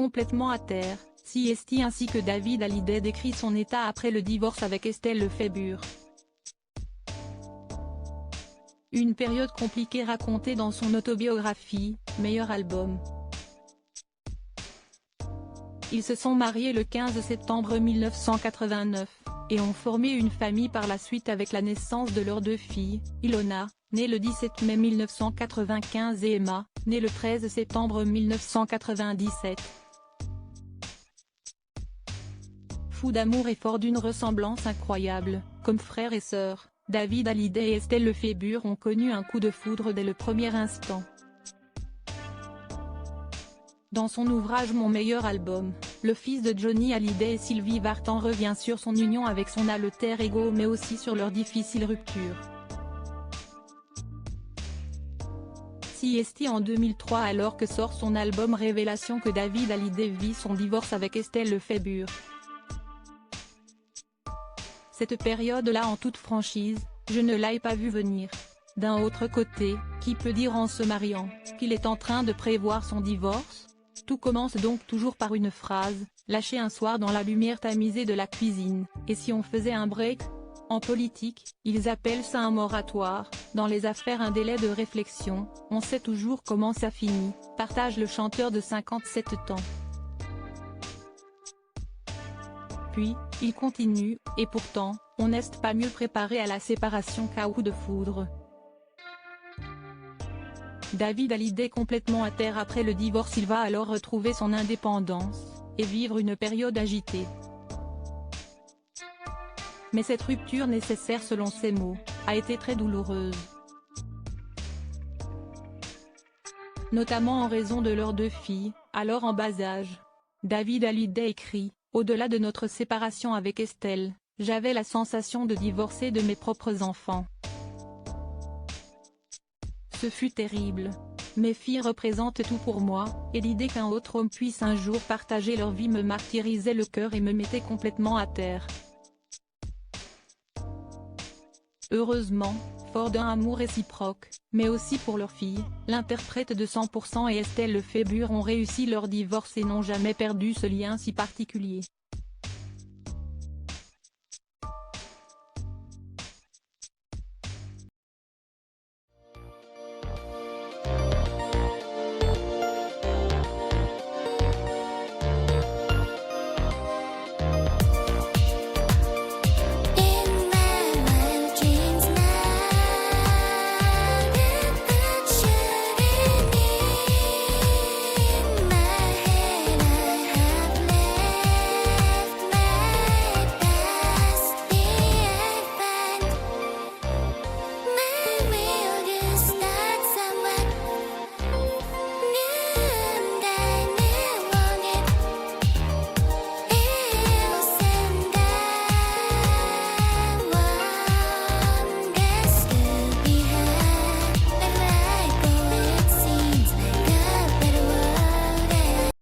complètement à terre, CST ainsi que David Hallyday décrit son état après le divorce avec Estelle Lefébure. Une période compliquée racontée dans son autobiographie, Meilleur album. Ils se sont mariés le 15 septembre 1989, et ont formé une famille par la suite avec la naissance de leurs 2 filles, Ilona, née le 17 mai 1995 et Emma, née le 13 septembre 1997. Fous d'amour et fort d'une ressemblance incroyable, comme frères et sœurs, David Hallyday et Estelle Lefébure ont connu un coup de foudre dès le premier instant. Dans son ouvrage Mon meilleur album, le fils de Johnny Hallyday et Sylvie Vartan revient sur son union avec son alter ego mais aussi sur leur difficile rupture. CST en 2003 alors que sort son album révélation que David Hallyday vit son divorce avec Estelle Lefébure. Cette période-là en toute franchise, je ne l'ai pas vu venir. D'un autre côté, qui peut dire en se mariant, qu'il est en train de prévoir son divorce? Tout commence donc toujours par une phrase, lâchée un soir dans la lumière tamisée de la cuisine, et si on faisait un break? En politique, ils appellent ça un moratoire, dans les affaires un délai de réflexion, on sait toujours comment ça finit, partage le chanteur de 57 ans. Puis, il continue, et pourtant, on n'est pas mieux préparé à la séparation qu'à coup de foudre. David Hallyday complètement à terre après le divorce, il va alors retrouver son indépendance, et vivre une période agitée. Mais cette rupture nécessaire selon ses mots, a été très douloureuse. Notamment en raison de leurs 2 filles, alors en bas âge. David Hallyday écrit, « Au-delà de notre séparation avec Estelle, j'avais la sensation de divorcer de mes propres enfants. Ce fut terrible. Mes filles représentent tout pour moi, et l'idée qu'un autre homme puisse un jour partager leur vie me martyrisait le cœur et me mettait complètement à terre. Heureusement, fort d'un amour réciproque, mais aussi pour leurs filles, l'interprète de 100% et Estelle Lefébure ont réussi leur divorce et n'ont jamais perdu ce lien si particulier.